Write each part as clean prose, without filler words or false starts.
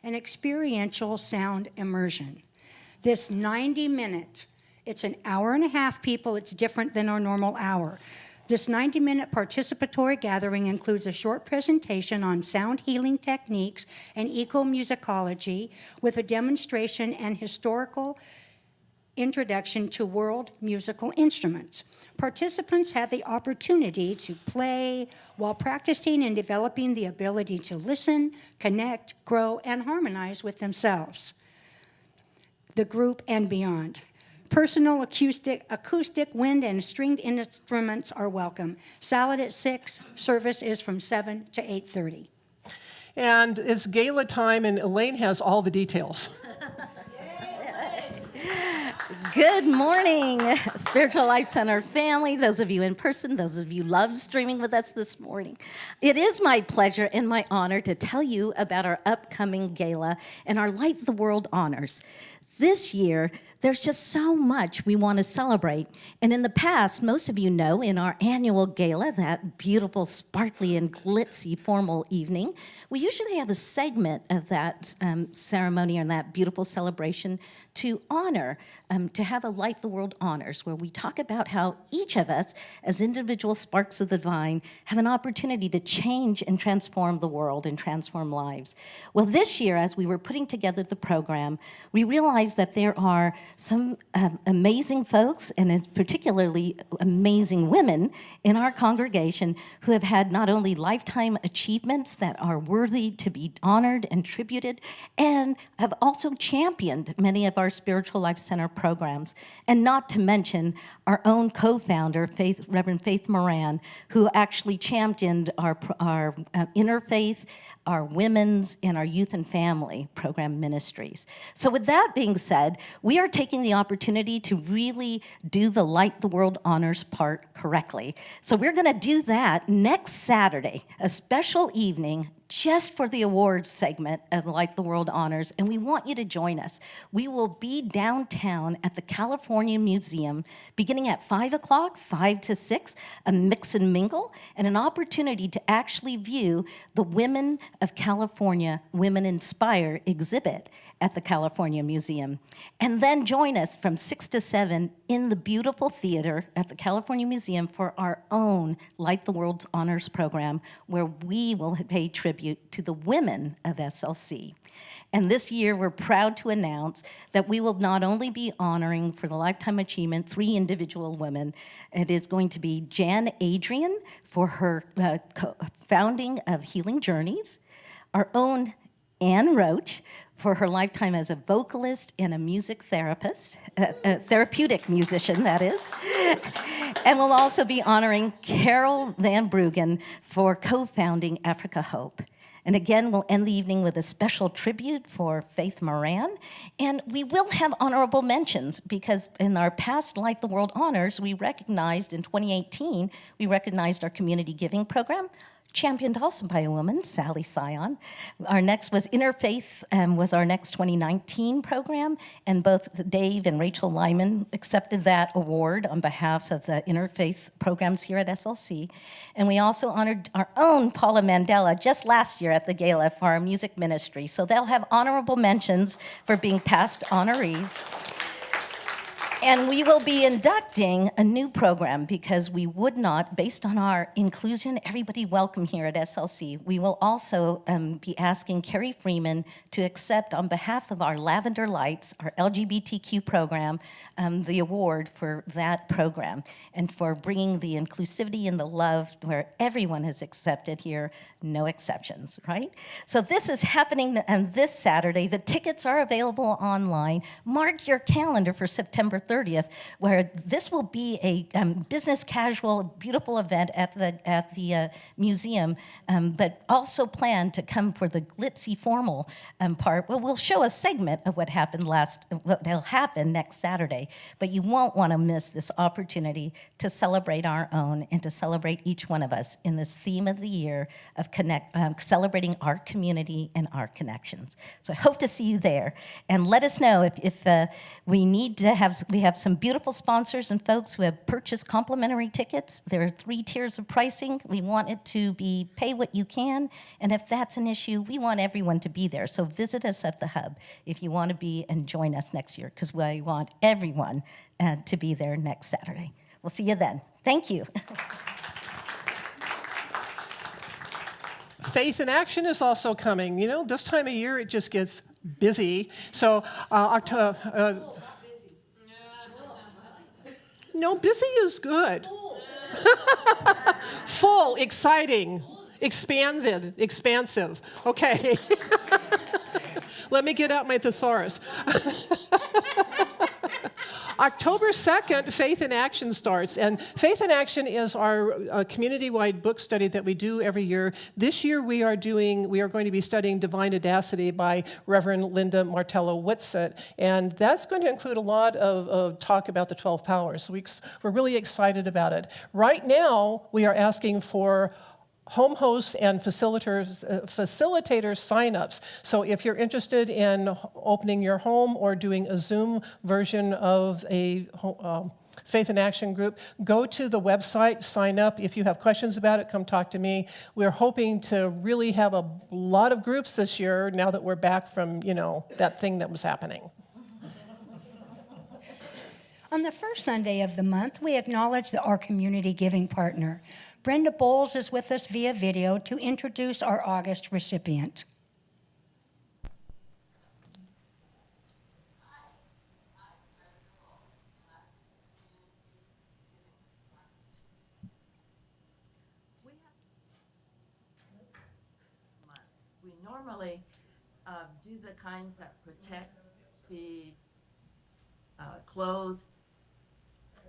an experiential sound immersion. This 90-minute, it's an hour and a half, people, it's different than our normal hour. This 90-minute participatory gathering includes a short presentation on sound healing techniques and ecomusicology with a demonstration and historical introduction to world musical instruments. Participants have the opportunity to play while practicing and developing the ability to listen, connect, grow, and harmonize with themselves, the group, and beyond. Personal acoustic, wind, and stringed instruments are welcome. Salad at 6, service is from 7 to 8:30. And it's gala time, and Elaine has all the details. Good morning, Spiritual Life Center family, those of you in person, those of you love streaming with us this morning. It is my pleasure and my honor to tell you about our upcoming gala and our Light the World honors. This year, there's just so much we want to celebrate. And in the past, most of you know, in our annual gala, that beautiful, sparkly, and glitzy formal evening, we usually have a segment of that ceremony and that beautiful celebration to honor, to have a Light the World honors, where we talk about how each of us, as individual sparks of the divine, have an opportunity to change and transform the world and transform lives. Well, this year, as we were putting together the program, we realized that there are some amazing folks, and particularly amazing women in our congregation who have had not only lifetime achievements that are worthy to be honored and tributed, and have also championed many of our Spiritual Life Center programs, and not to mention our own co-founder, Reverend Faith Moran, who actually championed our interfaith, our women's, and our youth and family program ministries. So with that being said, we are taking the opportunity to really do the Light the World honors part correctly. So we're going to do that next Saturday, a special evening just for the awards segment of Light the World Honors, and we want you to join us. We will be downtown at the California Museum beginning at 5 o'clock, 5 to 6, a mix and mingle, and an opportunity to actually view the Women of California Women Inspire exhibit at the California Museum. And then join us from 6 to 7 in the beautiful theater at the California Museum for our own Light the World's Honors program, where we will pay tribute to the women of SLC. And this year, we're proud to announce that we will not only be honoring for the Lifetime Achievement 3 individual women. It is going to be Jan Adrian for her founding of Healing Journeys, our own Ann Roach for her lifetime as a vocalist and a music therapist, a therapeutic musician, that is. And we'll also be honoring Carol Van Bruggen for co-founding Africa Hope. And again, we'll end the evening with a special tribute for Faith Moran. And we will have honorable mentions because in our past Light the World honors, we recognized in 2018, we recognized our community giving program, championed also by a woman, Sally Sion. Our next was Interfaith, was our next 2019 program, and both Dave and Rachel Lyman accepted that award on behalf of the Interfaith programs here at SLC. And we also honored our own Paula Mandela just last year at the gala for our music ministry. So they'll have honorable mentions for being past honorees. And we will be inducting a new program because we would not, based on our inclusion, everybody welcome here at SLC, we will also be asking Carrie Freeman to accept on behalf of our Lavender Lights, our LGBTQ program, the award for that program and for bringing the inclusivity and the love where everyone is accepted here, no exceptions, right? So this is happening this Saturday. The tickets are available online. Mark your calendar for September 30th, where this will be a business casual, beautiful event at the museum, but also plan to come for the glitzy formal part. Well, we'll show a segment of what will happen next Saturday, but you won't want to miss this opportunity to celebrate our own and to celebrate each one of us in this theme of the year of celebrating our community and our connections. So I hope to see you there, and let us know if we We have some beautiful sponsors and folks who have purchased complimentary tickets. There are 3 tiers of pricing. We want it to be pay what you can, and if that's an issue, we want everyone to be there. So visit us at the Hub if you want to be and join us next year, because we want everyone to be there next Saturday. We'll see you then. Thank you. Faith in Action is also coming. You know, this time of year it just gets busy. So no, busy is good. Full, exciting, expanded, expansive. Okay. Let me get out my thesaurus. October 2nd, Faith in Action starts. And Faith in Action is our community-wide book study that we do every year. This year we are going to be studying Divine Audacity by Reverend Linda Martello Whitsett. And that's going to include a lot of talk about the 12 powers. We're really excited about it. Right now, we are asking for home hosts and facilitator signups. So if you're interested in opening your home or doing a Zoom version of a Faith in Action group, go to the website, sign up. If you have questions about it, come talk to me. We're hoping to really have a lot of groups this year now that we're back from, that thing that was happening. On the first Sunday of the month, we acknowledge our community giving partner. Brenda Bowles is with us via video to introduce our August recipient. We normally do the kinds that protect, feed, clothe.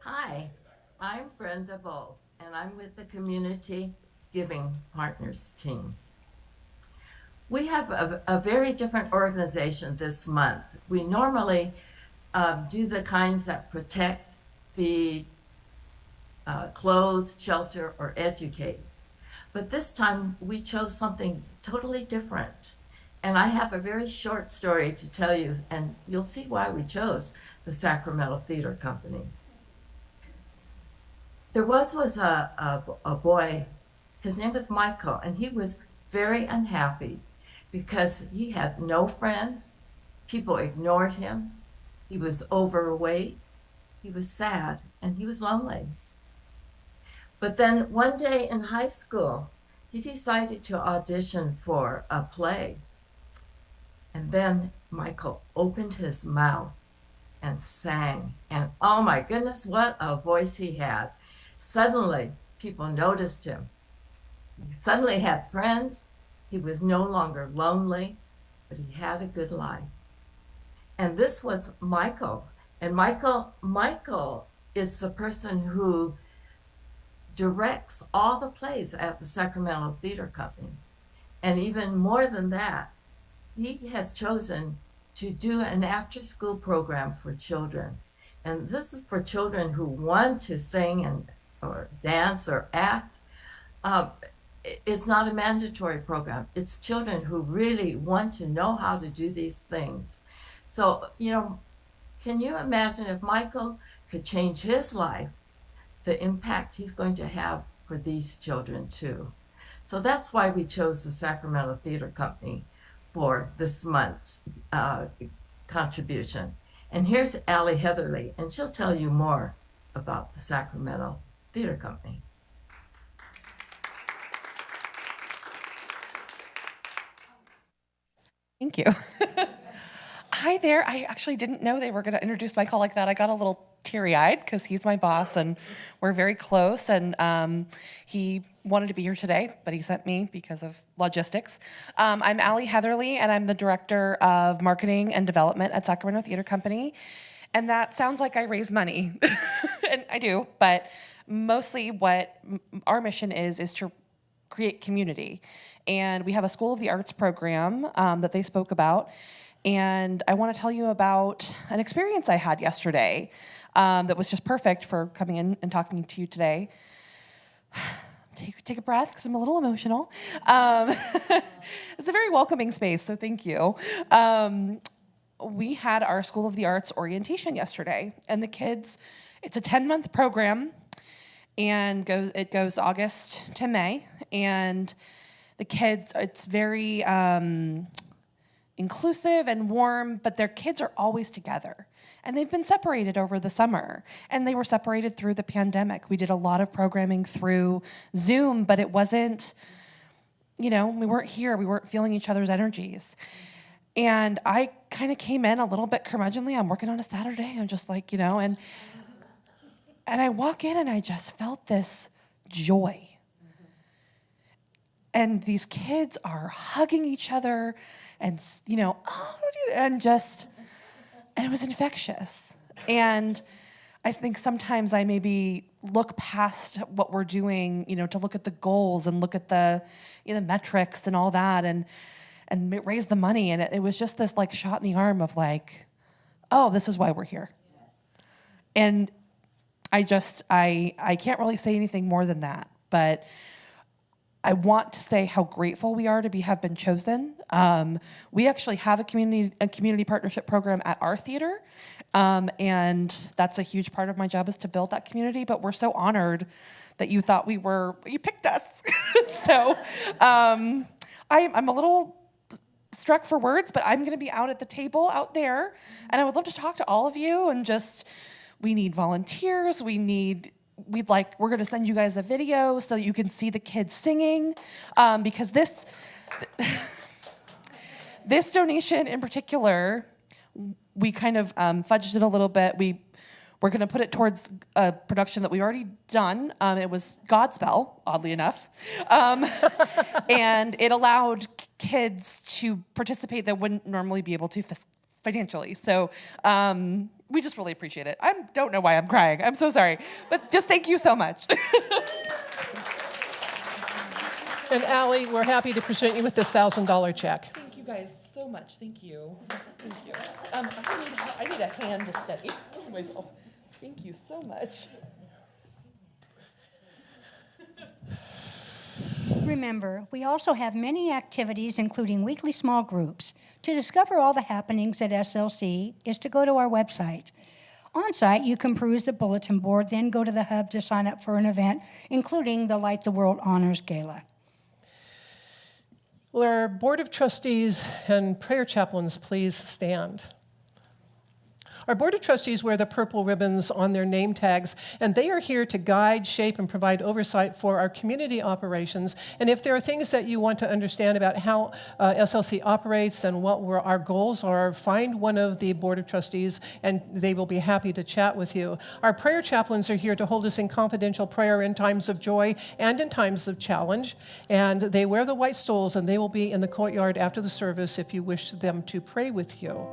Hi, I'm Brenda Bowles, and I'm with the Community Giving Partners team. We have a very different organization this month. We normally do the kinds that protect, feed, clothe, shelter, or educate. But this time we chose something totally different. And I have a very short story to tell you, and you'll see why we chose the Sacramento Theater Company. There was a boy, his name was Michael, and he was very unhappy because he had no friends, people ignored him, he was overweight, he was sad, and he was lonely. But then one day in high school, he decided to audition for a play. And then Michael opened his mouth and sang. And oh my goodness, what a voice he had. Suddenly, people noticed him. He suddenly had friends. He was no longer lonely, but he had a good life. And this was Michael. And Michael is the person who directs all the plays at the Sacramento Theater Company. And even more than that, he has chosen to do an after-school program for children. And this is for children who want to sing or dance or act. It's not a mandatory program. It's children who really want to know how to do these things. So, can you imagine if Michael could change his life, the impact he's going to have for these children too? So that's why we chose the Sacramento Theater Company for this month's contribution. And here's Allie Heatherly, and she'll tell you more about the Sacramento Theater Company. Thank you. Hi there. I actually didn't know they were going to introduce Michael like that. I got a little teary-eyed because he's my boss and we're very close. And he wanted to be here today, but he sent me because of logistics. I'm Allie Heatherly, and I'm the Director of Marketing and Development at Sacramento Theater Company. And that sounds like I raise money, and I do. But mostly what our mission is to create community. And we have a School of the Arts program that they spoke about. And I want to tell you about an experience I had yesterday that was just perfect for coming in and talking to you today. Take a breath, because I'm a little emotional. It's a very welcoming space, so thank you. we had our School of the Arts orientation yesterday, and the kids, it's a 10-month program, and it goes August to May, and the kids, it's very inclusive and warm, but their kids are always together. And they've been separated over the summer, and they were separated through the pandemic. We did a lot of programming through Zoom, but it wasn't, we weren't here. We weren't feeling each other's energies. And I kind of came in a little bit curmudgeonly. I'm working on a Saturday. I'm just like, and I walk in and I just felt this joy. And these kids are hugging each other and, and it was infectious. And I think sometimes I maybe look past what we're doing, to look at the goals and look at the metrics and all that and raise the money. And it was just this like shot in the arm of like, oh, this is why we're here. Yes. And I can't really say anything more than that, but I want to say how grateful we are to have been chosen. We actually have a community partnership program at our theater, and that's a huge part of my job is to build that community. But we're so honored that you thought you picked us. So I'm a little struck for words, but I'm going to be out at the table out there, and I would love to talk to all of you. And we need volunteers. We're going to send you guys a video so you can see the kids singing, because this donation in particular, we kind of fudged it a little bit. We're going to put it towards a production that we already done. It was Godspell, oddly enough, and it allowed kids to participate that wouldn't normally be able to financially. So we just really appreciate it. I don't know why I'm crying. I'm so sorry. But just thank you so much. And Allie, we're happy to present you with this $1,000 check. Thank you guys so much. Thank you. Thank you. I need a hand to steady myself. Thank you so much. Remember, we also have many activities, including weekly small groups. To discover all the happenings at SLC is to go to our website. On site, you can peruse the bulletin board, then go to the hub to sign up for an event, including the Light the World Honors Gala. Will our Board of Trustees and prayer chaplains please stand? Our Board of Trustees wear the purple ribbons on their name tags, and they are here to guide, shape, and provide oversight for our community operations. And if there are things that you want to understand about how SLC operates and what our goals are, find one of the Board of Trustees, and they will be happy to chat with you. Our prayer chaplains are here to hold us in confidential prayer in times of joy and in times of challenge. And they wear the white stoles, and they will be in the courtyard after the service if you wish them to pray with you.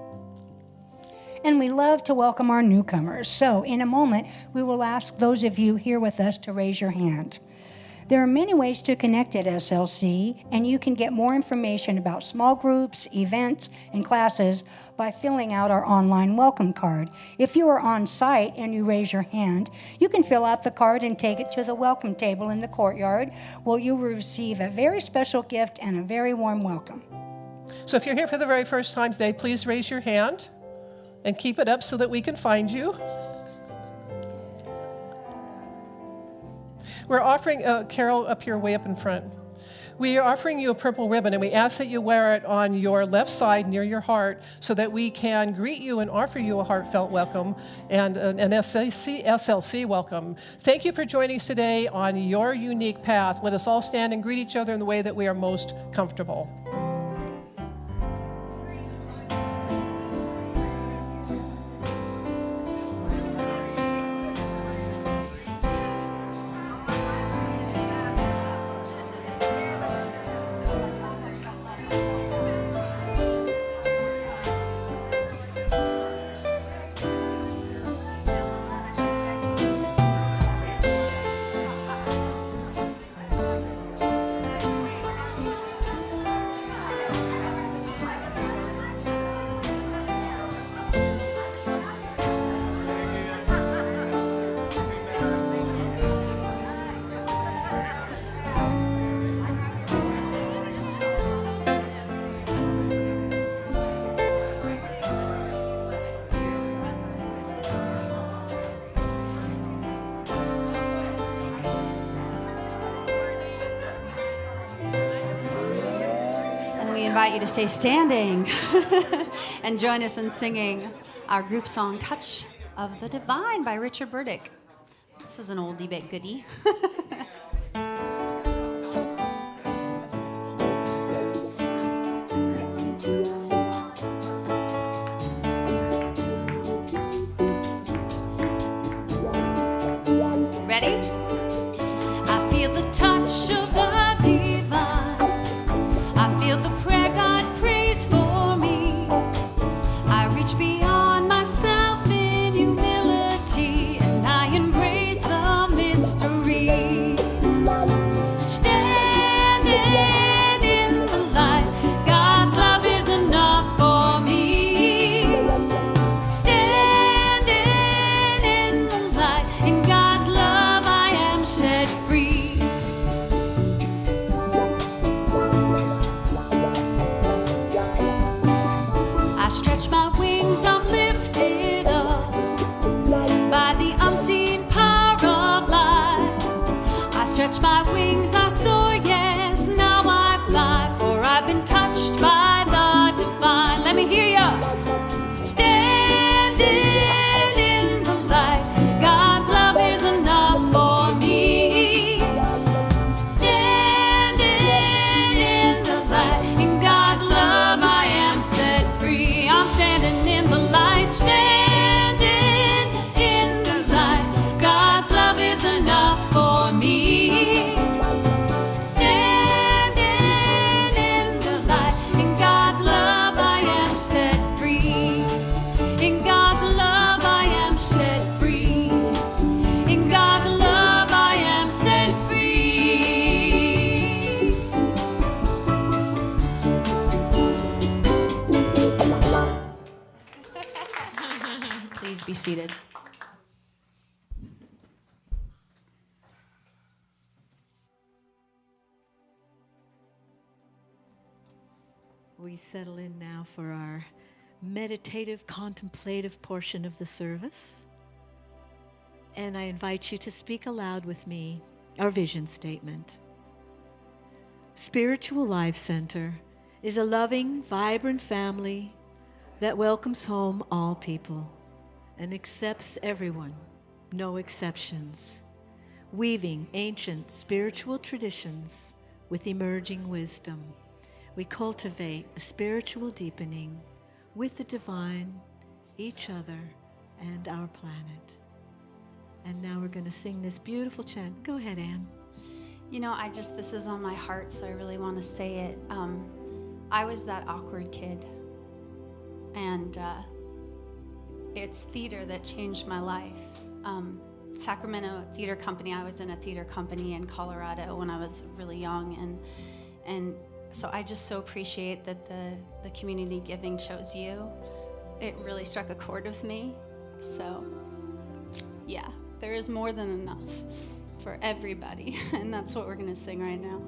And we love to welcome our newcomers. So in a moment, we will ask those of you here with us to raise your hand. There are many ways to connect at SLC, and you can get more information about small groups, events, and classes by filling out our online welcome card. If you are on site and you raise your hand, you can fill out the card and take it to the welcome table in the courtyard, where you will receive a very special gift and a very warm welcome. So if you're here for the very first time today, please raise your hand and keep it up so that we can find you. We're offering, Carol up here, way up in front. We are offering you a purple ribbon, and we ask that you wear it on your left side near your heart so that we can greet you and offer you a heartfelt welcome and an SLC welcome. Thank you for joining us today on your unique path. Let us all stand and greet each other in the way that we are most comfortable. invite you to stay standing and join us in singing our group song, Touch of the Divine by Richard Burdick. This is an oldie but goodie. Ready? I feel the touch of the divine. I feel the prayer God prays for me. I reach beyond myself in humility, and I embrace the mystery. Standing in the light, God's love is enough for me. Standing in the light, in God's love I am set free. I stretch my wings, I'm lifted up by the unseen power of life. I stretch my wings, I soar, yes, now I fly, for I've been touched by the divine. Let me hear ya. Standing in the light, God's love is enough for me. Standing in the light, in God's love I am set free. I'm standing in the light, standing in the light, God's love is enough for me. Standing in the light, in God's love I am set free. In God's love I am set free. In God's love I am set free. Please be seated. We settle in now for our meditative, contemplative portion of the service. And I invite you to speak aloud with me our vision statement. Spiritual Life Center is a loving, vibrant family that welcomes home all people and accepts everyone, no exceptions, weaving ancient spiritual traditions with emerging wisdom. We cultivate a spiritual deepening with the divine, each other, and our planet. And now we're going to sing this beautiful chant. Go ahead, Anne. You know, this is on my heart, so I really want to say it. I was that awkward kid, and it's theater that changed my life. Sacramento Theater Company, I was in a theater company in Colorado when I was really young, and so I just so appreciate that the community giving chose you. It really struck a chord with me. So, yeah, there is more than enough for everybody, and that's what we're going to sing right now.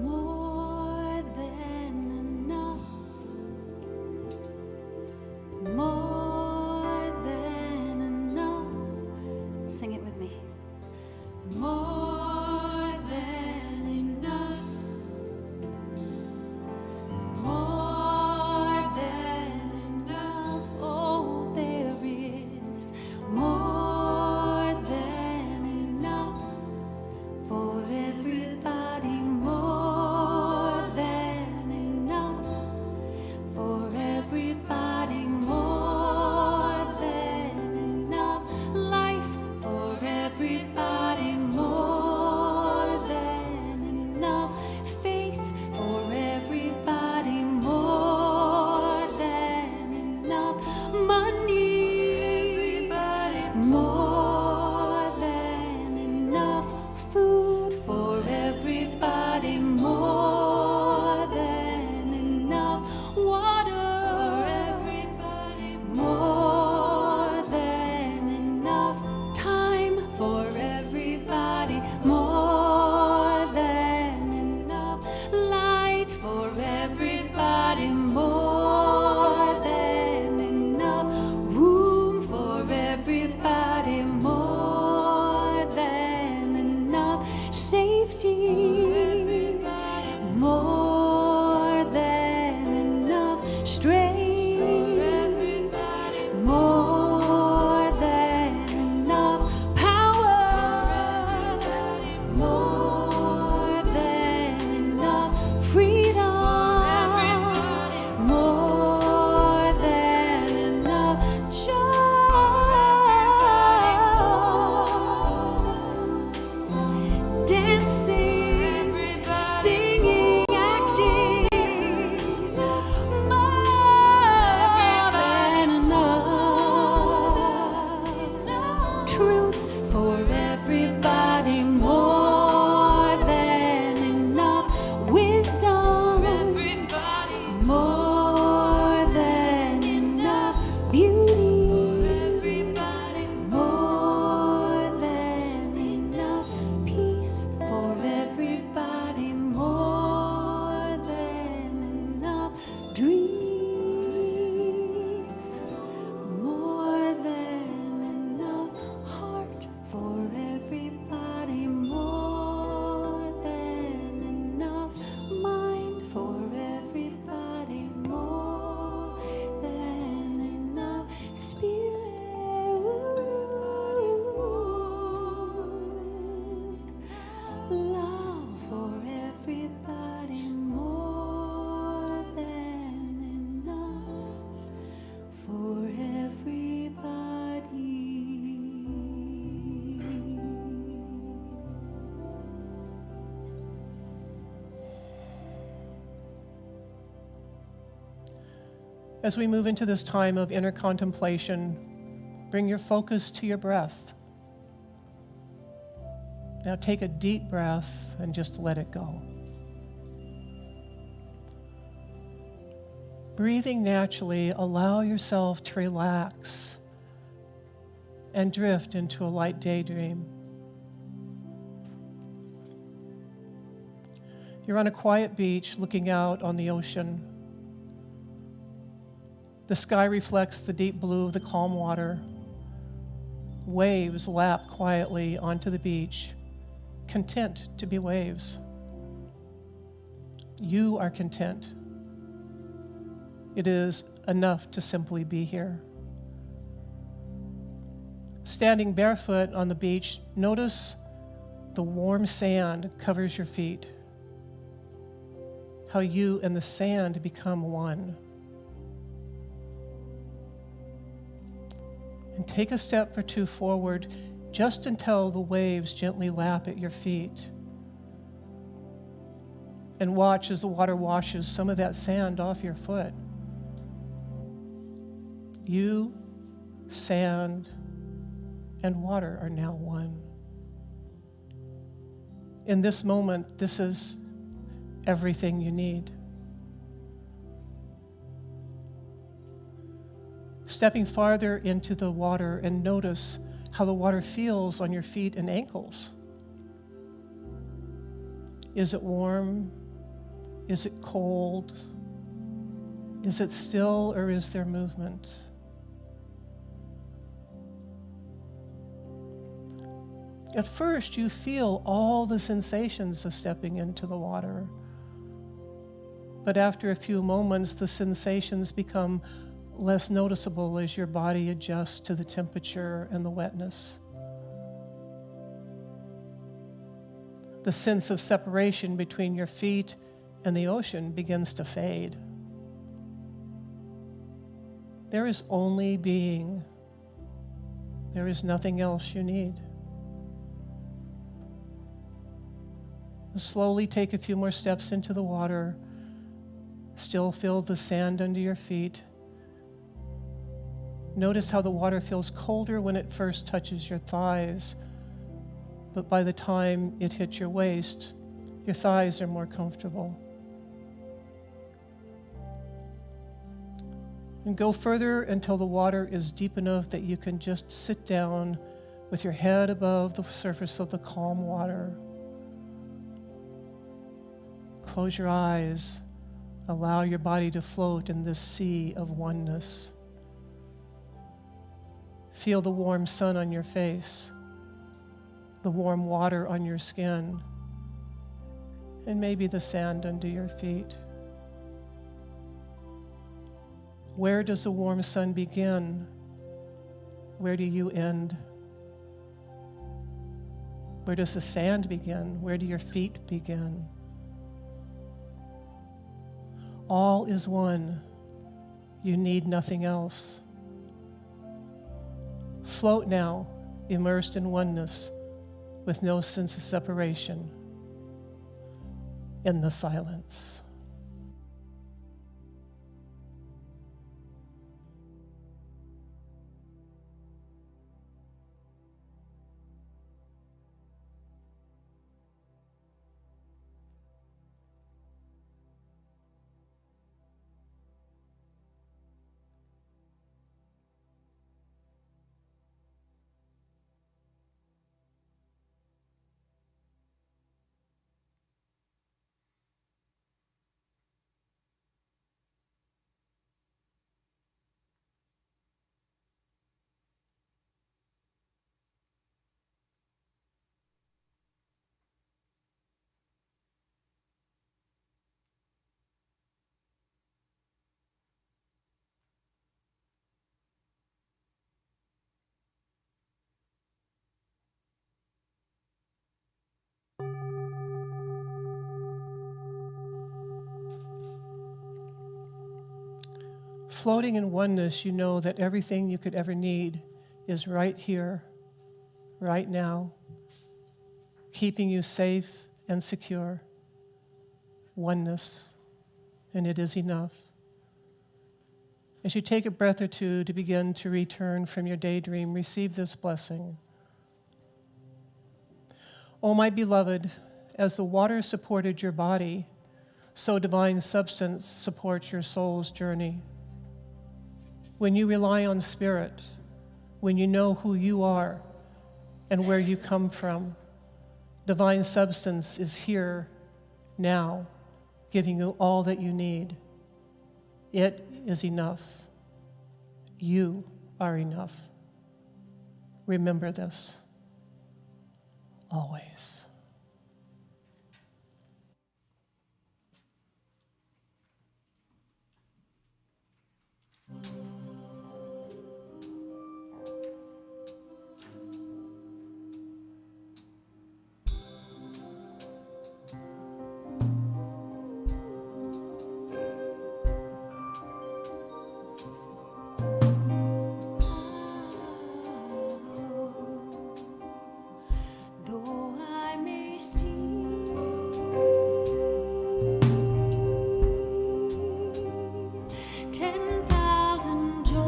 More than enough. More than enough. Sing it with me. More than enough. More than enough. Oh, there is As we move into this time of inner contemplation, bring your focus to your breath. Now take a deep breath and just let it go. Breathing naturally, allow yourself to relax and drift into a light daydream. You're on a quiet beach looking out on the ocean. The sky reflects the deep blue of the calm water. Waves lap quietly onto the beach, content to be waves. You are content. It is enough to simply be here. Standing barefoot on the beach, notice the warm sand covers your feet. How you and the sand become one. And take a step or two forward just until the waves gently lap at your feet. And watch as the water washes some of that sand off your foot. You, sand, and water are now one. In this moment, this is everything you need. Stepping farther into the water and notice how the water feels on your feet and ankles. Is it warm? Is it cold? Is it still, or is there movement? At first, you feel all the sensations of stepping into the water. But after a few moments, the sensations become less noticeable as your body adjusts to the temperature and the wetness. The sense of separation between your feet and the ocean begins to fade. There is only being. There is nothing else you need. Slowly take a few more steps into the water. Still feel the sand under your feet. Notice how the water feels colder when it first touches your thighs, but by the time it hits your waist, your thighs are more comfortable. And go further until the water is deep enough that you can just sit down with your head above the surface of the calm water. Close your eyes. Allow your body to float in this sea of oneness. Feel the warm sun on your face, the warm water on your skin, and maybe the sand under your feet. Where does the warm sun begin? Where do you end? Where does the sand begin? Where do your feet begin? All is one. You need nothing else. Float now, immersed in oneness, with no sense of separation, in the silence. Floating in oneness, you know that everything you could ever need is right here, right now, keeping you safe and secure. Oneness, and it is enough. As you take a breath or two to begin to return from your daydream, receive this blessing. O my beloved, as the water supported your body, so divine substance supports your soul's journey. When you rely on spirit, when you know who you are and where you come from, divine substance is here now, giving you all that you need. It is enough. You are enough. Remember this always. Though I may see 10,000 joys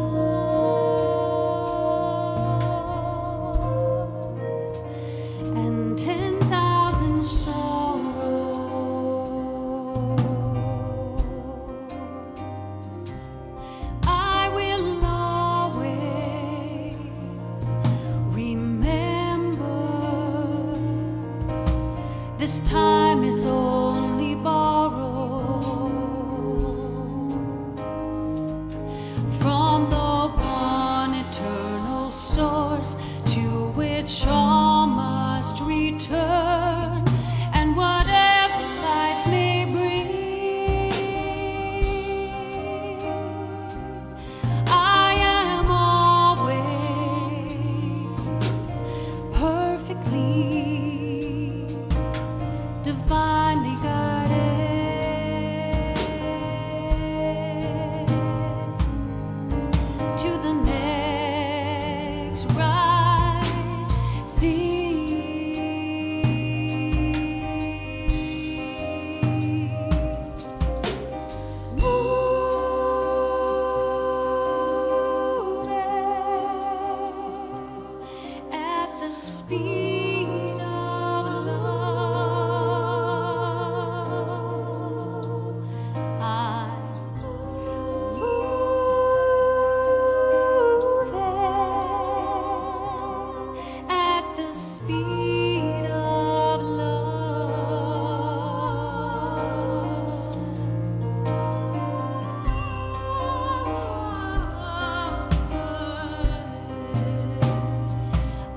and 10,000 sorrows, I will always remember this time is only borrowed from the one eternal source to which all must return, and whatever life may bring, I am always perfectly, divinely guided to the next right thing. Moving at the speed of love, I'm moving at the speed of love.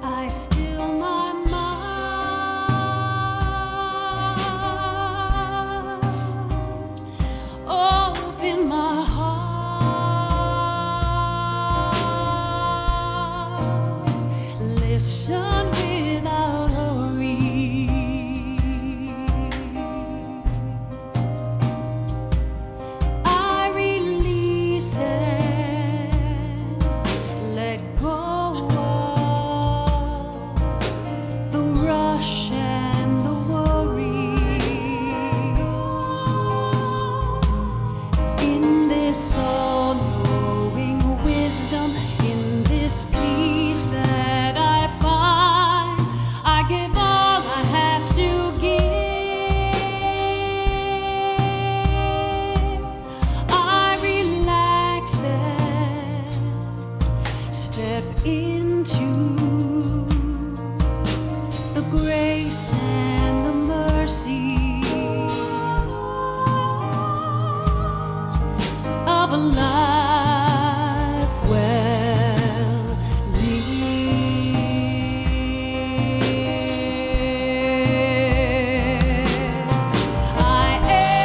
I still my mind, open my heart, listen without hurry. I release and let go of the rush and the worry. In this all-knowing wisdom, in this peace that I find, I give all I have to give. I relax and step into the grace and the mercy of a life well lived. I am,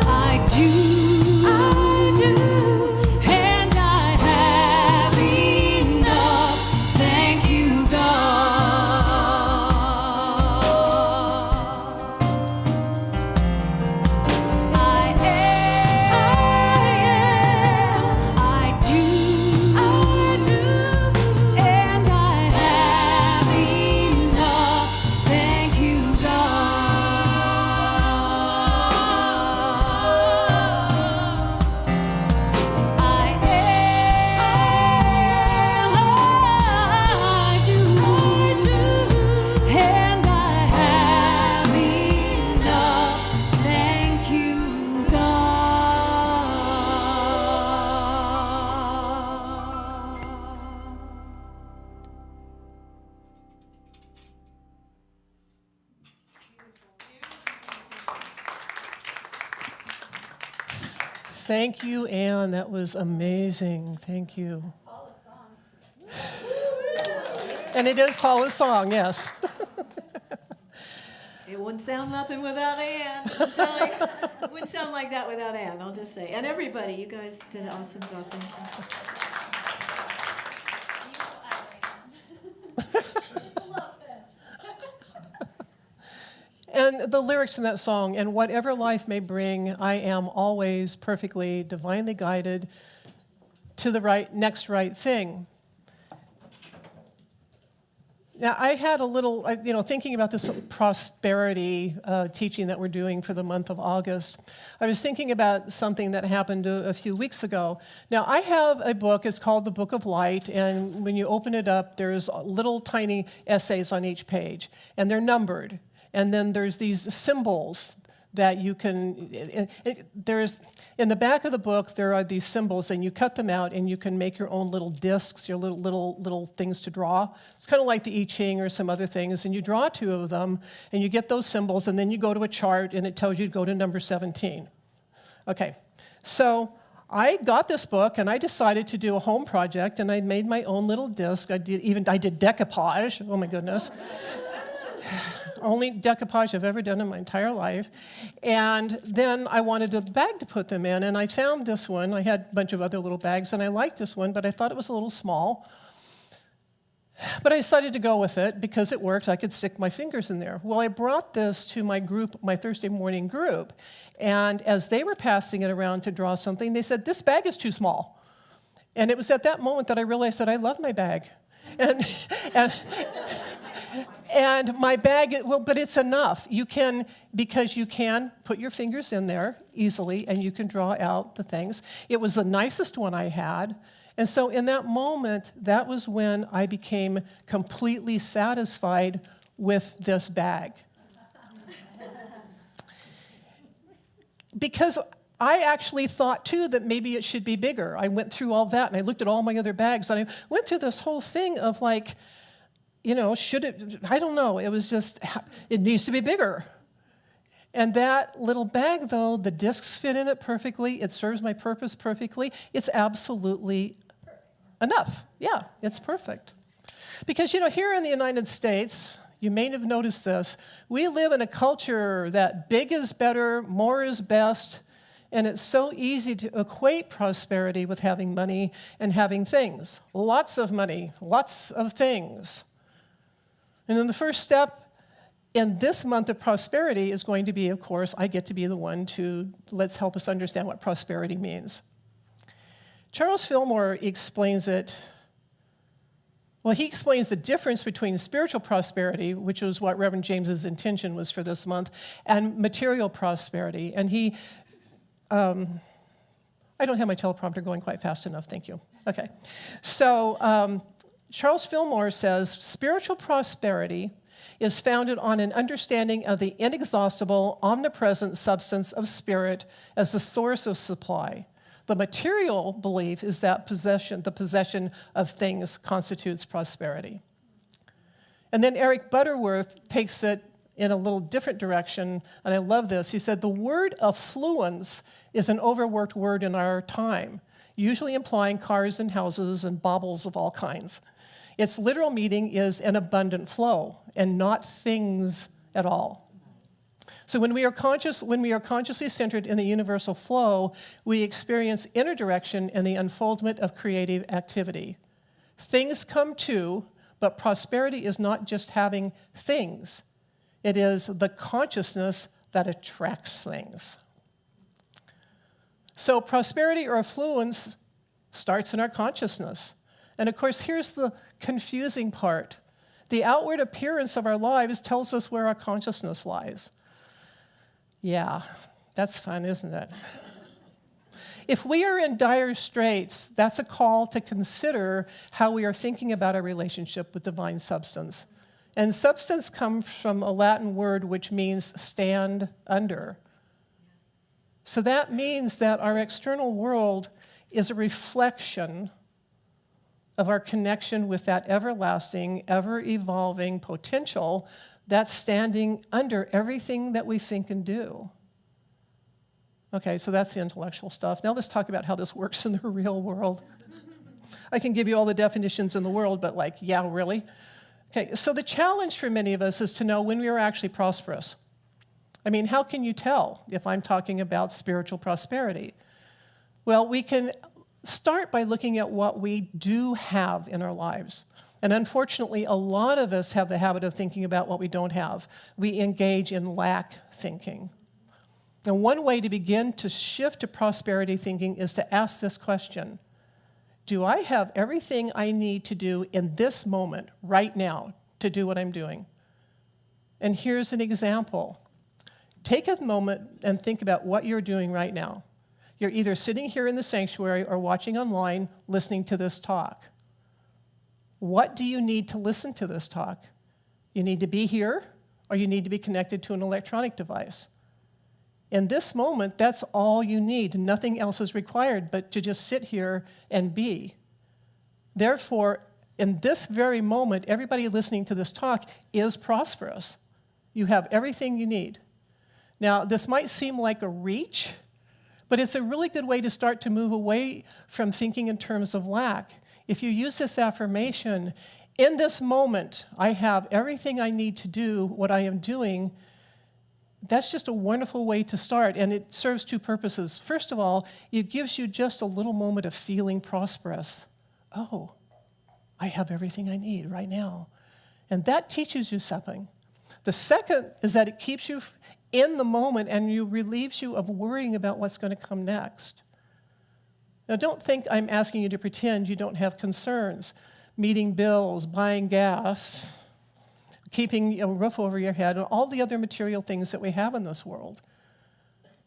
I do, and I have enough. Thank you, Anne. That was amazing. Thank you. And it is Paula's song, yes. It wouldn't sound nothing without Ann. It wouldn't sound like that without Ann, I'll just say. And everybody, you guys did an awesome job. Thank you. And the lyrics in that song, and whatever life may bring, I am always perfectly, divinely guided to the next right thing. Now, I had a little, thinking about this prosperity teaching that we're doing for the month of August, I was thinking about something that happened a few weeks ago. Now, I have a book, it's called The Book of Light, and when you open it up, there's little tiny essays on each page, and they're numbered. And then there's these symbols that you can, in the back of the book, there are these symbols, and you cut them out, and you can make your own little discs, your little things to draw. It's kind of like the I Ching or some other things, and you draw 2 of them, and you get those symbols, and then you go to a chart, and it tells you to go to number 17. Okay, so I got this book, and I decided to do a home project, and I made my own little disc. I did decoupage. Oh my goodness. Only decoupage I've ever done in my entire life. And then I wanted a bag to put them in, and I found this one. I had a bunch of other little bags, and I liked this one, but I thought it was a little small. But I decided to go with it because it worked. I could stick my fingers in there. Well, I brought this to my group, my Thursday morning group, and as they were passing it around to draw something, they said, "This bag is too small." And it was at that moment that I realized that I love my bag. And my bag, but it's enough. Because you can put your fingers in there easily, and you can draw out the things. It was the nicest one I had. And so in that moment, that was when I became completely satisfied with this bag. Because I actually thought, too, that maybe it should be bigger. I went through all that, and I looked at all my other bags, and I went through this whole thing of like, should it, I don't know, it was just, it needs to be bigger. And that little bag, though, the discs fit in it perfectly, it serves my purpose perfectly, it's absolutely enough. Yeah, it's perfect. Because, here in the United States, you may have noticed this, we live in a culture that big is better, more is best, and it's so easy to equate prosperity with having money and having things. Lots of money, lots of things. And then the first step in this month of prosperity is going to be, of course, I get to be the one to let's help us understand what prosperity means. Charles Fillmore explains it. Well, he explains the difference between spiritual prosperity, which was what Reverend James's intention was for this month, and material prosperity. And he, I don't have my teleprompter going quite fast enough, thank you. Okay, so Charles Fillmore says, spiritual prosperity is founded on an understanding of the inexhaustible, omnipresent substance of spirit as the source of supply. The material belief is that the possession of things constitutes prosperity. And then Eric Butterworth takes it in a little different direction, and I love this. He said, the word affluence is an overworked word in our time, usually implying cars and houses and baubles of all kinds. Its literal meaning is an abundant flow and not things at all. So when we are consciously centered in the universal flow, we experience inner direction and the unfoldment of creative activity. Things come too, but prosperity is not just having things. It is the consciousness that attracts things. So prosperity or affluence starts in our consciousness. And of course, here's the confusing part. The outward appearance of our lives tells us where our consciousness lies. Yeah, that's fun, isn't it? If we are in dire straits, that's a call to consider how we are thinking about our relationship with divine substance. And substance comes from a Latin word which means stand under. So that means that our external world is a reflection of our connection with that everlasting, ever-evolving potential that's standing under everything that we think and do. Okay, so that's the intellectual stuff. Now let's talk about how this works in the real world. I can give you all the definitions in the world, but like, yeah, really? Okay, so the challenge for many of us is to know when we are actually prosperous. I mean, how can you tell if I'm talking about spiritual prosperity? Well, we can start by looking at what we do have in our lives. And unfortunately, a lot of us have the habit of thinking about what we don't have. We engage in lack thinking. And one way to begin to shift to prosperity thinking is to ask this question: do I have everything I need to do in this moment, right now, to do what I'm doing? And here's an example. Take a moment and think about what you're doing right now. You're either sitting here in the sanctuary or watching online, listening to this talk. What do you need to listen to this talk? You need to be here, or you need to be connected to an electronic device. In this moment, that's all you need. Nothing else is required but to just sit here and be. Therefore, in this very moment, everybody listening to this talk is prosperous. You have everything you need. Now, this might seem like a reach, but it's a really good way to start to move away from thinking in terms of lack. If you use this affirmation, in this moment, I have everything I need to do what I am doing, that's just a wonderful way to start, and it serves two purposes. First of all, it gives you just a little moment of feeling prosperous. Oh, I have everything I need right now. And that teaches you something. The second is that it keeps you in the moment and relieves you of worrying about what's going to come next. Now, don't think I'm asking you to pretend you don't have concerns. Meeting bills, buying gas, keeping a roof over your head, and all the other material things that we have in this world.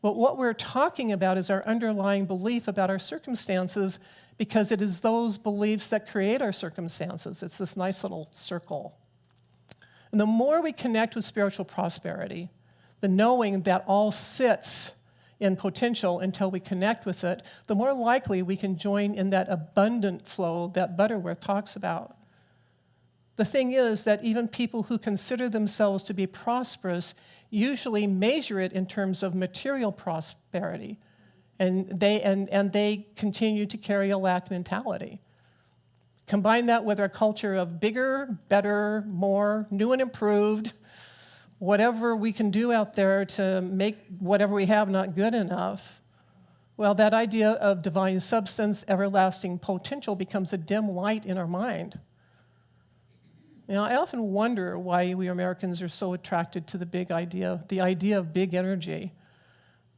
But what we're talking about is our underlying belief about our circumstances, because it is those beliefs that create our circumstances. It's this nice little circle. And the more we connect with spiritual prosperity, the knowing that all sits in potential until we connect with it, the more likely we can join in that abundant flow that Butterworth talks about. The thing is that even people who consider themselves to be prosperous usually measure it in terms of material prosperity, and they continue to carry a lack mentality. Combine that with our culture of bigger, better, more, new and improved, whatever we can do out there to make whatever we have not good enough. Well, that idea of divine substance, everlasting potential becomes a dim light in our mind. You know, I often wonder why we Americans are so attracted to the idea of big energy.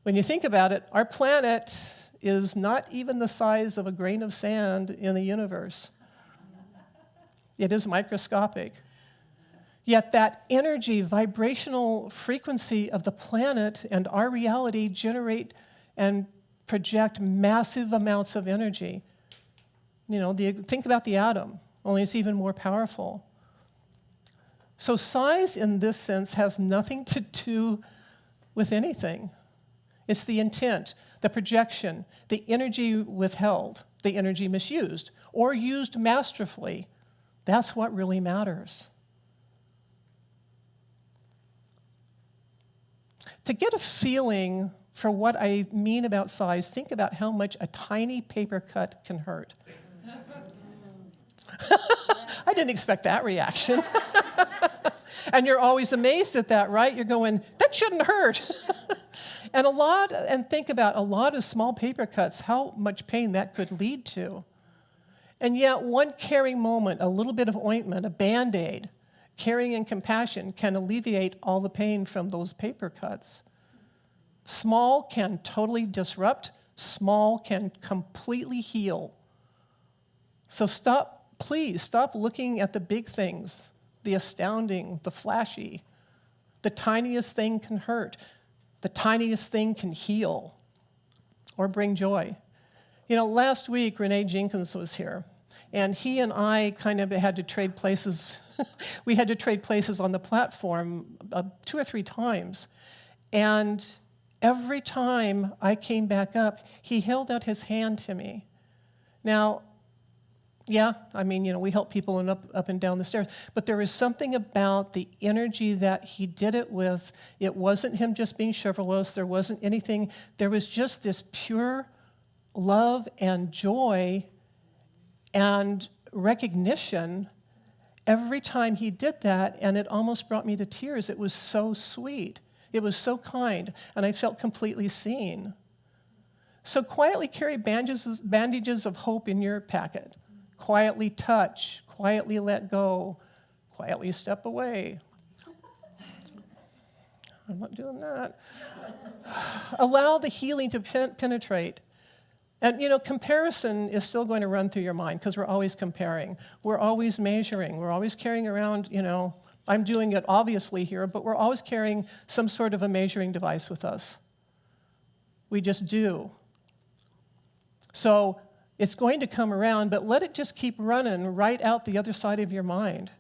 When you think about it, our planet is not even the size of a grain of sand in the universe. It is microscopic. Yet that energy, vibrational frequency of the planet and our reality generate and project massive amounts of energy. You know, think about the atom, only it's even more powerful. So size in this sense has nothing to do with anything. It's the intent, the projection, the energy withheld, the energy misused, or used masterfully. That's what really matters. To get a feeling for what I mean about size, think about how much a tiny paper cut can hurt. I didn't expect that reaction. And you're always amazed at that, right? You're going, that shouldn't hurt. And think about a lot of small paper cuts, how much pain that could lead to. And yet one caring moment, a little bit of ointment, a Band-Aid, caring and compassion can alleviate all the pain from those paper cuts. Small can totally disrupt. Small can completely heal. So please stop looking at the big things, the astounding, the flashy. The tiniest thing can hurt. The tiniest thing can heal or bring joy. You know, last week, Renee Jenkins was here, and he and I kind of had to trade places. We had to trade places on the platform 2 or 3 times. And every time I came back up, he held out his hand to me. Now, Yeah, I mean, we help people and up and down the stairs. But there was something about the energy that he did it with. It wasn't him just being chivalrous. There wasn't anything. There was just this pure love and joy and recognition every time he did that, and it almost brought me to tears. It was so sweet. It was so kind, and I felt completely seen. So quietly carry bandages of hope in your packet. Quietly touch, quietly let go, quietly step away. I'm not doing that. Allow the healing to penetrate. And comparison is still going to run through your mind because we're always comparing. We're always measuring. We're always carrying around, I'm doing it obviously here, but we're always carrying some sort of a measuring device with us. We just do. So it's going to come around, but let it just keep running right out the other side of your mind.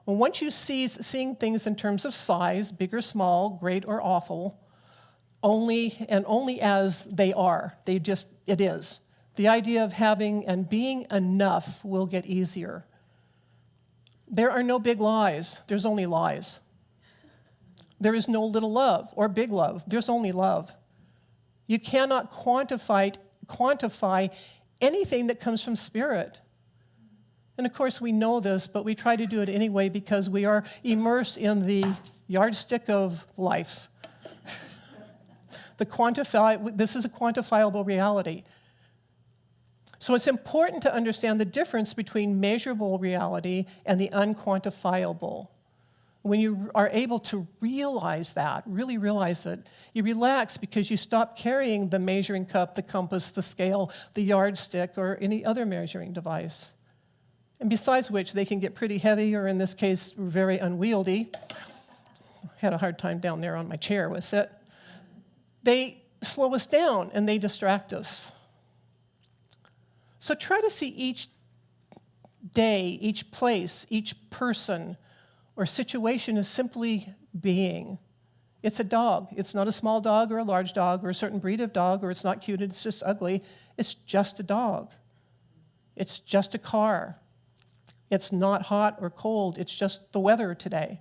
Well, once you cease seeing things in terms of size, big or small, great or awful, only as they are, it is. The idea of having and being enough will get easier. There are no big lies, there's only lies. There is no little love or big love, there's only love. You cannot quantify anything that comes from spirit. And of course we know this, but we try to do it anyway because we are immersed in the yardstick of life. This is a quantifiable reality. So it's important to understand the difference between measurable reality and the unquantifiable. When you are able to realize that, really realize it, you relax because you stop carrying the measuring cup, the compass, the scale, the yardstick, or any other measuring device. And besides which, they can get pretty heavy, or in this case, very unwieldy. Had a hard time down there on my chair with it. They slow us down and they distract us. So try to see each day, each place, each person, or situation is simply being. It's a dog. It's not a small dog or a large dog or a certain breed of dog, or it's not cute, it's just ugly. It's just a dog. It's just a car. It's not hot or cold. It's just the weather today.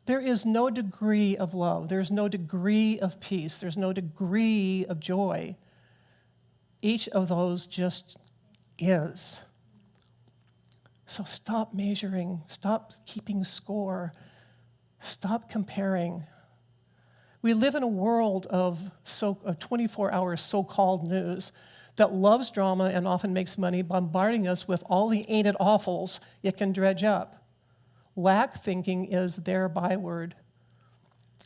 There is no degree of love. There's no degree of peace. There's no degree of joy. Each of those just is. So stop measuring, stop keeping score, stop comparing. We live in a world of 24-hour so-called news that loves drama and often makes money bombarding us with all the ain't it awfuls it can dredge up. Lack thinking is their byword.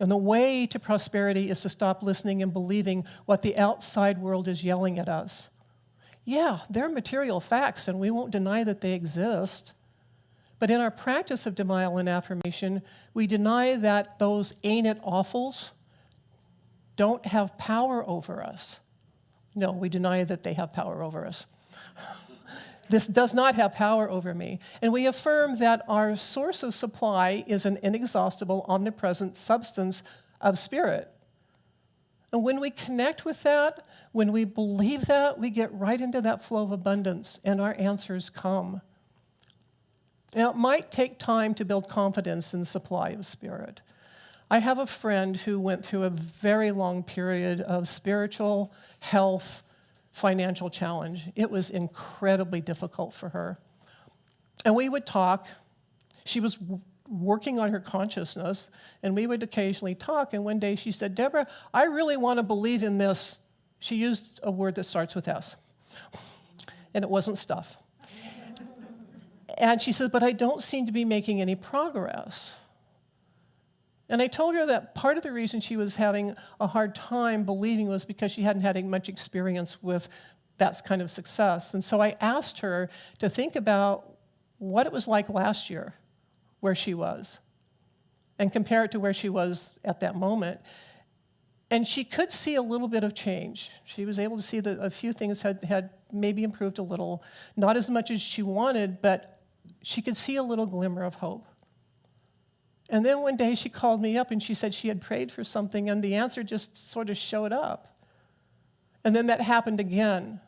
And the way to prosperity is to stop listening and believing what the outside world is yelling at us. Yeah, they're material facts, and we won't deny that they exist. But in our practice of denial and affirmation, we deny that those ain't it awfuls don't have power over us. No, we deny that they have power over us. This does not have power over me. And we affirm that our source of supply is an inexhaustible, omnipresent substance of spirit. And when we connect with that, when we believe that, we get right into that flow of abundance, and our answers come. Now, it might take time to build confidence in the supply of spirit. I have a friend who went through a very long period of spiritual, health, financial challenge. It was incredibly difficult for her. And we would talk. She was working on her consciousness, and we would occasionally talk. And one day she said, "Deborah, I really want to believe in this." She used a word that starts with S, and it wasn't stuff. And she said, "But I don't seem to be making any progress." And I told her that part of the reason she was having a hard time believing was because she hadn't had much experience with that kind of success. And so I asked her to think about what it was like last year, where she was, and compare it to where she was at that moment. And she could see a little bit of change. She was able to see that a few things had maybe improved a little, not as much as she wanted, but she could see a little glimmer of hope. And then one day she called me up and she said she had prayed for something and the answer just sort of showed up. And then that happened again.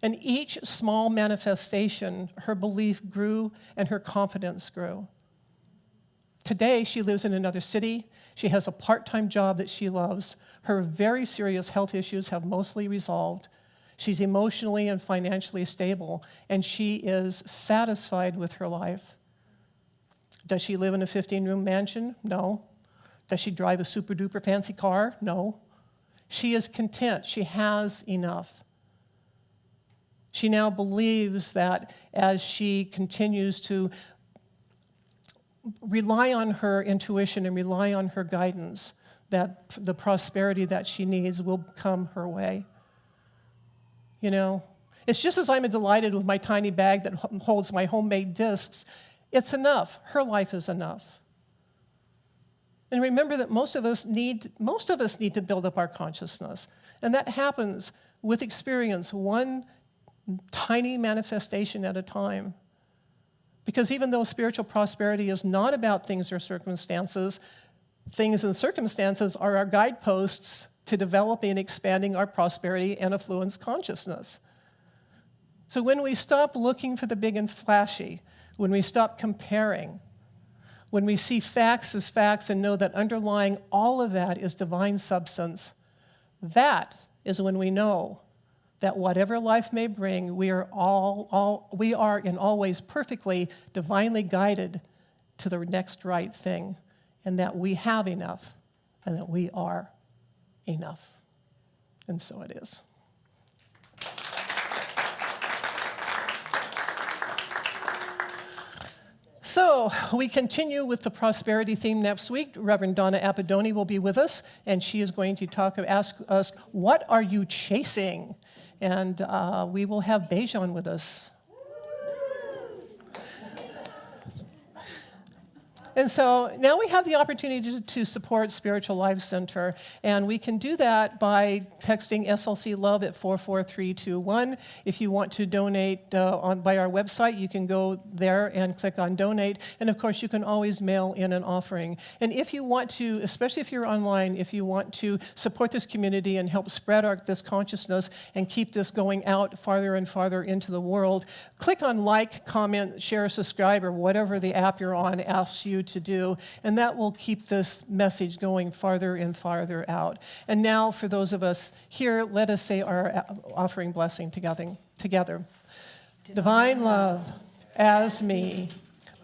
And each small manifestation, her belief grew and her confidence grew. Today, she lives in another city. She has a part-time job that she loves. Her very serious health issues have mostly resolved. She's emotionally and financially stable, and she is satisfied with her life. Does she live in a 15-room mansion? No. Does she drive a super-duper fancy car? No. She is content. She has enough. She now believes that as she continues to rely on her intuition and rely on her guidance, that the prosperity that she needs will come her way. You know, it's just as I'm delighted with my tiny bag that holds my homemade discs, it's enough. Her life is enough. And remember that most of us need to build up our consciousness. And that happens with experience, one tiny manifestation at a time. Because even though spiritual prosperity is not about things or circumstances, things and circumstances are our guideposts to developing and expanding our prosperity and affluence consciousness. So when we stop looking for the big and flashy, when we stop comparing, when we see facts as facts and know that underlying all of that is divine substance, that is when we know that whatever life may bring, we are in all ways perfectly, divinely guided to the next right thing, and that we have enough, and that we are enough. And so it is. So we continue with the prosperity theme next week. Reverend Donna Appadoni will be with us, and she is going to ask us, what are you chasing? And we will have Bejan with us. And so now we have the opportunity to support Spiritual Life Center, and we can do that by texting SLC Love at 44321. If you want to donate by our website, you can go there and click on donate, and of course you can always mail in an offering. And if you want to, especially if you're online, if you want to support this community and help spread this consciousness and keep this going out farther and farther into the world, click on like, comment, share, subscribe, or whatever the app you're on asks you to do, and that will keep this message going farther and farther out. And now, for those of us here, let us say our offering blessing together. Divine love, as me,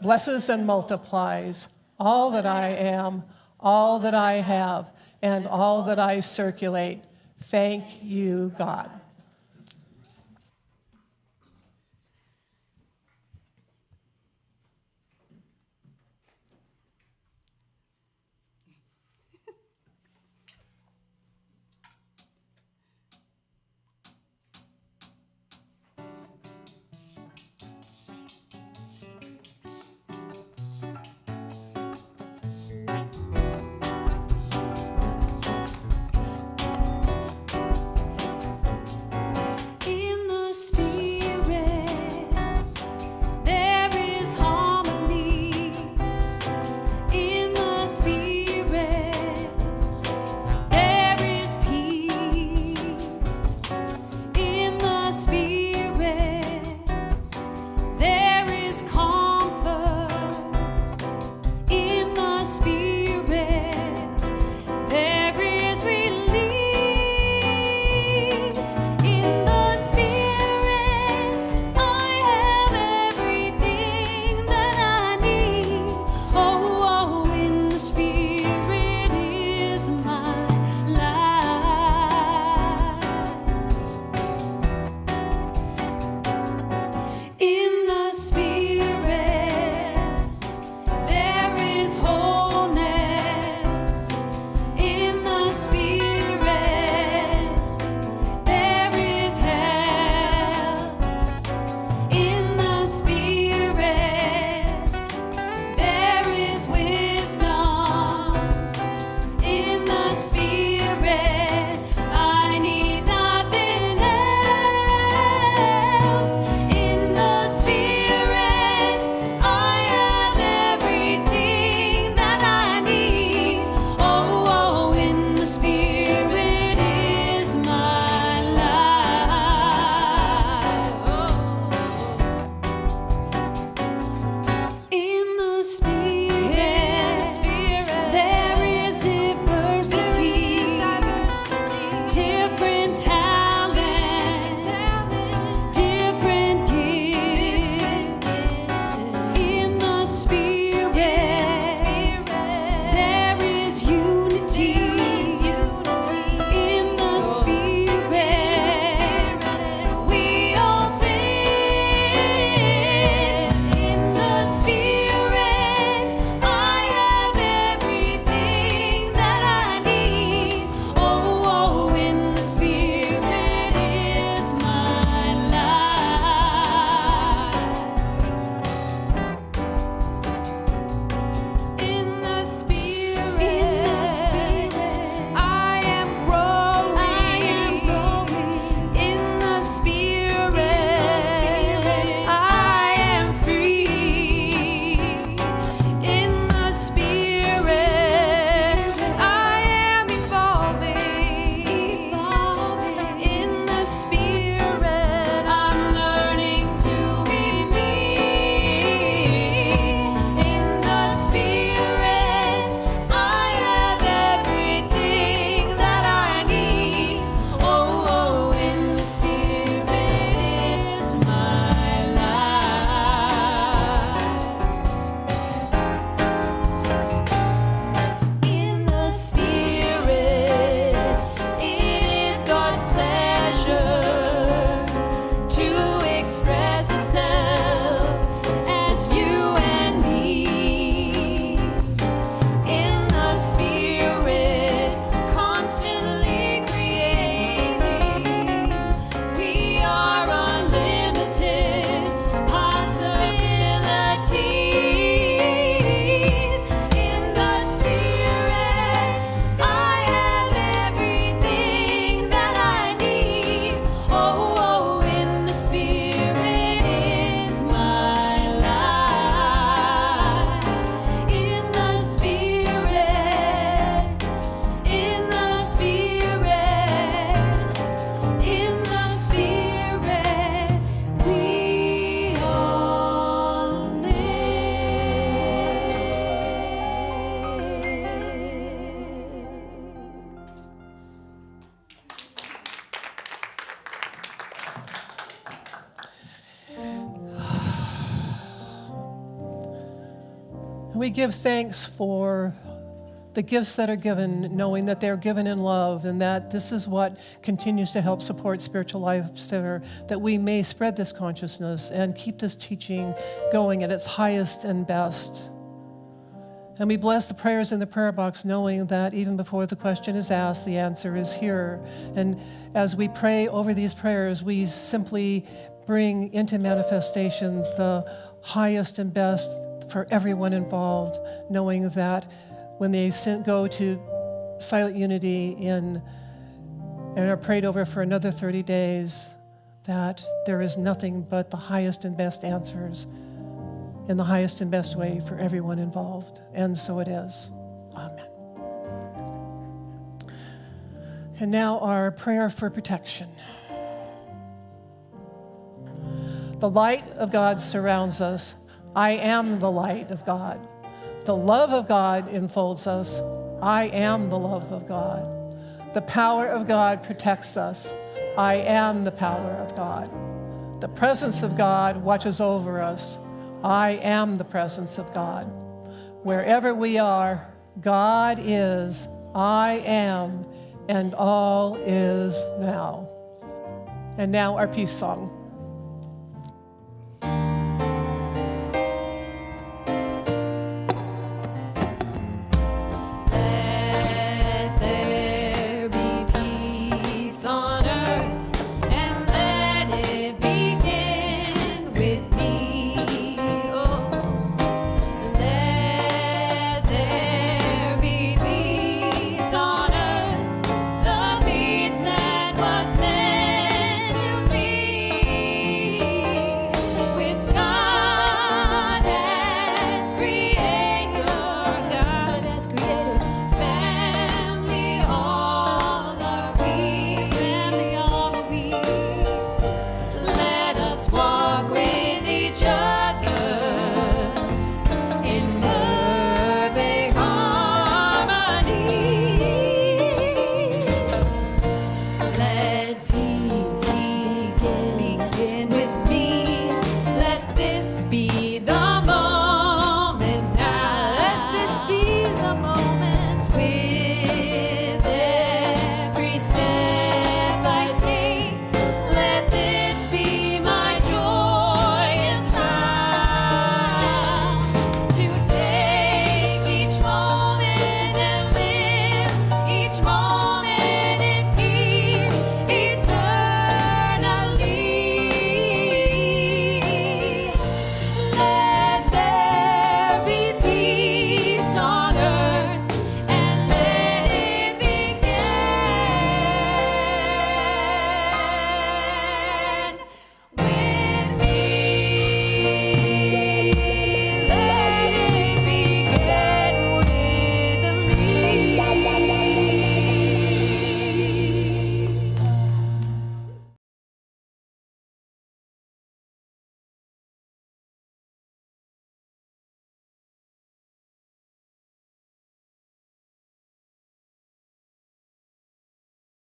blesses and multiplies all that I am, all that I have, and all that I circulate. Thank you, God. We give thanks for the gifts that are given, knowing that they're given in love, and that this is what continues to help support Spiritual Life Center, that we may spread this consciousness and keep this teaching going at its highest and best. And we bless the prayers in the prayer box, knowing that even before the question is asked, the answer is here. And as we pray over these prayers, we simply bring into manifestation the highest and best for everyone involved, knowing that when they go to silent unity and are prayed over for another 30 days, that there is nothing but the highest and best answers in the highest and best way for everyone involved. And so it is. Amen. And now our prayer for protection. The light of God surrounds us. I am the light of God. The love of God enfolds us. I am the love of God. The power of God protects us. I am the power of God. The presence of God watches over us. I am the presence of God. Wherever we are, God is, I am, and all is now. And now our peace song.